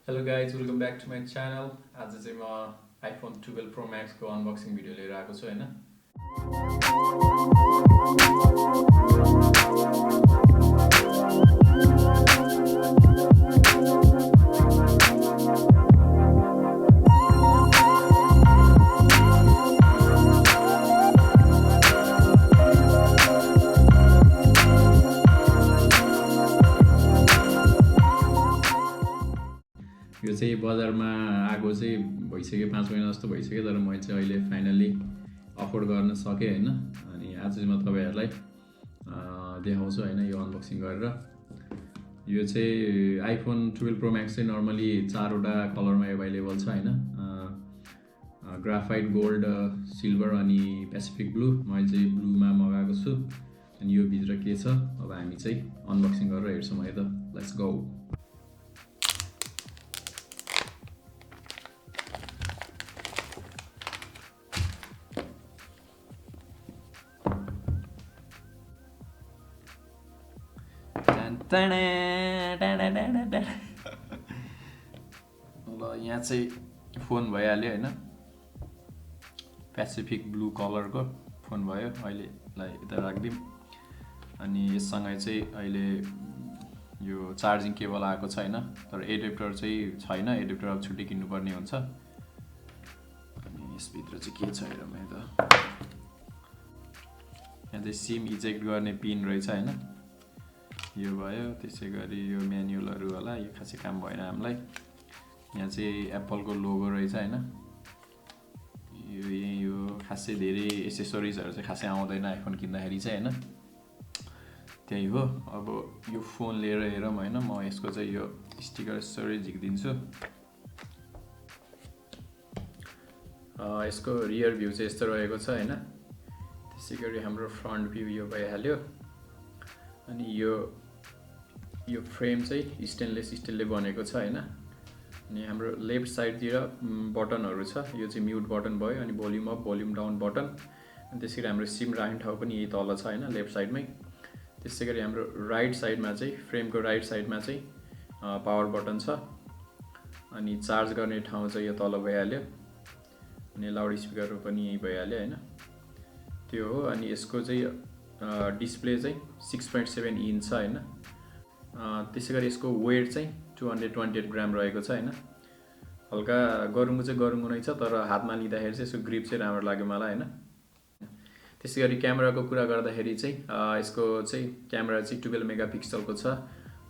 Hello guys, welcome back to my channel. आज चाहिँ म iPhone 12 Pro Max को अनबक्सिङ भिडियो लिएर आएको छु हैन। यो चाहिँ बजारमा आएको चाहिँ भइसक्यो 5 महिना जस्तो भइसक्यो, तर मैले चाहिँ अहिले फाइनली अफोर्ड गर्न सकेँ हैन। अनि आज चाहिँ म तपाईहरुलाई देखाउँछु हैन यो अनबक्सिङ गरेर। यो चाहिँ iPhone 12 Pro Max चाहिँ नर्मली 4 वटा कलरमा अवेलेबल छ हैन। ग्राफाइट, गोल्ड, सिल्भर अनि पेसिफिक ब्लू। मैले चाहिँ ब्लूमा मगाएको छु। अनि यो भित्र के छ अब हामी चाहिँ अनबक्सिङ गरेर हेर्छौँ है त। Let's go. ल यहाँ चाहिँ फोन भइहाल्यो हैन। पेसिफिक ब्लू कलरको फोन भयो। अहिलेलाई यता राख्दिउँ। अनि यससँगै चाहिँ अहिले यो चार्जिङ केबल आएको छ हैन, तर एडेप्टर चाहिँ छैन। एडेप्टर अब छुट्टै किन्नुपर्ने हुन्छ। अनि यसभित्र चाहिँ के छ हेरौँ है त। यहाँ चाहिँ सिम इजेक्ट गर्ने पिन रहेछ हैन। यो भयो। त्यसै गरी यो म्यानुअलहरु होला, यो खासै काम भएन हामीलाई। यहाँ चाहिँ एप्पलको लोगो रहेछ हैन। यो खासै धेरै एक्सेसरिजहरु चाहिँ खासै आउँदैन आइफोन किन्दाखेरि चाहिँ हैन। त्यही हो। अब यो फोन लिएर हेरौँ हैन। म यसको चाहिँ यो स्टिकर यसरी झिक्दिन्छु। यसको रियर भ्यू चाहिँ यस्तो रहेको छ हैन। त्यसै गरी हाम्रो फ्रन्ट भ्यू यो भइहाल्यो। अनि यो फ्रेम चाहिँ स्टेनलेस स्टिलले बनेको छ हैन। अनि हाम्रो लेफ्ट साइडतिर बटनहरु छ। यो चाहिँ म्युट बटन भयो। अनि volume up, volume down button. अनि त्यसैगरी हाम्रो सिम राख्ने ठाउँ पनि यही तल छ हैन, लेफ्ट साइडमै। त्यसैगरी हाम्रो राइट साइडमा चाहिँ फ्रेमको राइट साइडमा चाहिँ पावर बटन छ। अनि चार्ज गर्ने ठाउँ चाहिँ यो तल भइहाल्यो। अनि लाउड स्पिकर पनि यही भइहाल्यो हैन। त्यो हो। अनि यसको चाहिँ डिस्प्ले चाहिँ 6.7 इन्च छ हैन। त्यसैगरी यसको वेट चाहिँ 228 ग्राम रहेको छ हैन। हल्का गरुङ्गो चाहिँ गरुङ्गो नै छ, तर हातमा लिँदाखेरि चाहिँ यसको ग्रिप चाहिँ राम्रो लाग्यो मलाई हैन। त्यसैगरी क्यामेराको कुरा गर्दाखेरि चाहिँ यसको चाहिँ क्यामेरा चाहिँ 12 मेगापिक्सलको छ।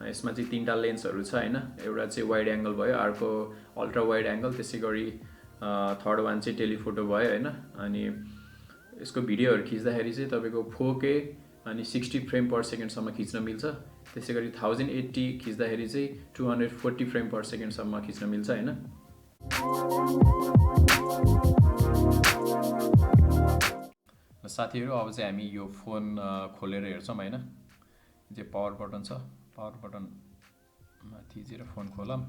यसमा चाहिँ तीनटा लेन्सहरु छ हैन। एउटा चाहिँ वाइड एंगल भयो, अर्को अल्ट्रा वाइड एंगल, त्यसैगरी थर्ड वान चाहिँ टेलिफोटो भयो हैन। अनि यसको भिडियोहरु खिच्दाखेरि चाहिँ तपाईको 4K अनि 60 फ्रेम पर सेकेन्ड सम्म खिच्न मिल्छ। त्यसैगरी 1080 खिच्दाखेरि चाहिँ 240 फ्रेम पर सेकेन्ड सम्म खिच्न मिल्छ हैन। साथीहरु अब चाहिँ हामी यो फोन खोलेर हेर्छौं हैन। यो पावर बटन छ। पावर बटन माथि थिचेर फोन खोलम।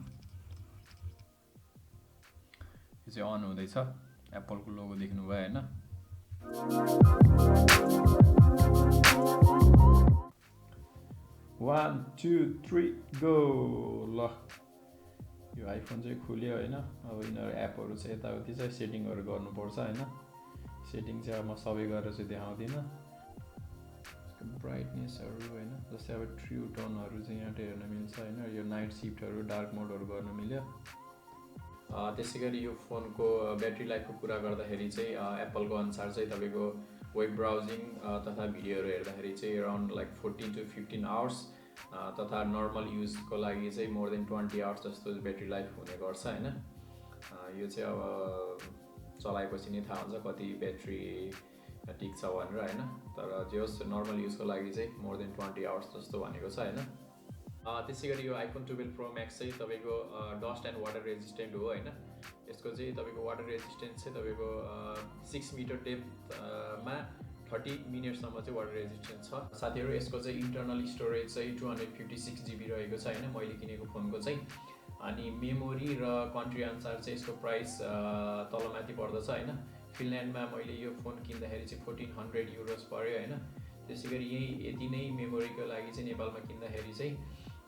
यो चाहिँ अन हुँदैछ। एप्पलको लोगो देख्नु भयो हैन। 1 2 3 गो। ल यो आइफोन चाहिँ खुल्यो हैन। अब यिनीहरु एपहरु चाहिँ यताउति चाहिँ सेटिङहरु गर्नुपर्छ हैन। सेटिङ चाहिँ अब म सबै गरेर चाहिँ देखाउँदिन। यसको ब्राइटनेसहरु हैन, जस्तै अब ट्रू टोनहरु चाहिँ यहाँ हेर्न मिल्छ हैन। यो नाइट शिफ्टहरु, डार्क मोडहरु गर्न मिल्यो। त्यसैगरी यो फोनको ब्याट्री लाइफको कुरा गर्दाखेरि चाहिँ एप्पलको अनुसार चाहिँ तपाईको वेब ब्राउजिङ तथा भिडियोहरु हेर्दाखेरि चाहिँ अराउन्ड लाइक 14 to 15 आवर्स, तथा नर्मल युजको लागि चाहिँ मोर देन 20 आवर्स जस्तो ब्याट्री लाइफ हुने गर्छ हैन। यो चाहिँ अब चलाएपछि नै थाहा हुन्छ कति ब्याट्री टिक्छ भनेर हैन। तर जे होस् नर्मल युजको लागि चाहिँ मोर देन 20 आवर्स जस्तो भनेको छ हैन। त्यसैगरी यो iPhone 12 Pro Max चाहिँ तपाईको डस्ट एन्ड वाटर रेजिस्टेन्ट हो हैन। यसको चाहिँ तपाईको वाटर रेजिस्टेन्स चाहिँ तपाईको 6 मिटर डेप्थमा 30 मिनेटसम्म चाहिँ वाटर रेजिस्टेन्स छ। साथीहरु यसको चाहिँ इन्टरनल स्टोरेज चाहिँ 256 GB रहेको छ हैन मैले किनेको फोनको चाहिँ। अनि मेमोरी र कन्ट्री अनुसार चाहिँ यसको प्राइस तलमाथि पर्दछ हैन। फिनल्यान्डमा मैले यो फोन किन्दाखेरि चाहिँ 1400 युरोस पर्यो हैन। त्यसैगरी यही यति नै मेमोरीको लागि चाहिँ नेपालमा किन्दाखेरि चाहिँ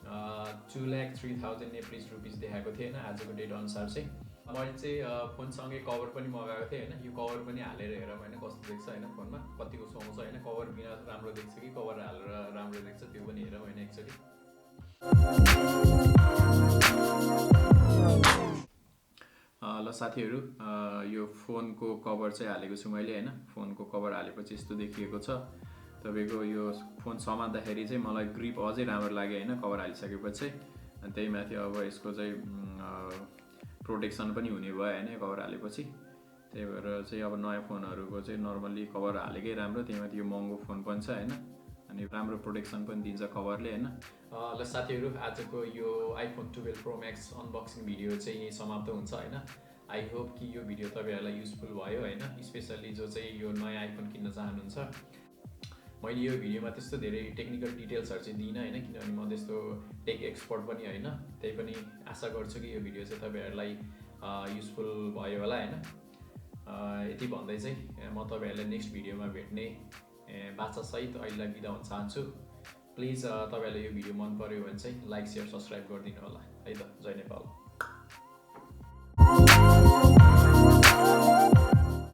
2,03,000 नेपाली रुपिस देखाएको थिएँ होइन आजको डेट अनुसार चाहिँ। मैले चाहिँ फोनसँगै कभर पनि मगाएको थिएँ होइन। यो कभर पनि हालेर हेरौँ होइन कस्तो देख्छ होइन फोनमा कतिको सुहाउँछ होइन। कभर बिना राम्रो देख्छ कि कभर हालेर राम्रो देख्छ त्यो पनि हेरौँ होइन एकचोटि। ल साथीहरू यो फोनको कभर चाहिँ हालेको छु मैले होइन। फोनको कभर हालेपछि यस्तो देखिएको छ। तपाईँको यो फोन समात्दाखेरि चाहिँ मलाई ग्रिप अझै राम्रो लाग्यो होइन कभर हालिसकेपछि। अनि त्यही माथि अब यसको चाहिँ प्रोटेक्सन पनि हुने भयो होइन कभर हालेपछि। त्यही भएर चाहिँ अब नयाँ फोनहरूको चाहिँ नर्मल्ली कभर हालेकै राम्रो। त्यही माथि यो महँगो फोन पनि छ होइन। अनि राम्रो प्रोटेक्सन पनि दिन्छ कभरले होइन। ल साथीहरू आजको यो iPhone 12 pro Max unboxing video चाहिँ यहीँ समाप्त हुन्छ होइन। आई होप कि यो भिडियो तपाईँहरूलाई युजफुल भयो होइन। स्पेसल्ली जो चाहिँ यो नयाँ आइफोन किन्न चाहनुहुन्छ। मैले यो भिडियोमा त्यस्तो धेरै टेक्निकल डिटेल्सहरू चाहिँ दिइनँ होइन किनभने म त्यस्तो टेक एक्सपर्ट पनि होइन। त्यही पनि आशा गर्छु कि यो भिडियो चाहिँ तपाईँहरूलाई युजफुल भयो होला होइन। यति भन्दै चाहिँ म तपाईँहरूलाई नेक्स्ट भिडियोमा भेट्ने बाचासहित अहिलेलाई बिदा हुन चाहन्छु। प्लिज तपाईँहरूलाई यो भिडियो मन पर्यो भने चाहिँ लाइक सेयर सब्सक्राइब गरिदिनु होला है त। जय नेपाल।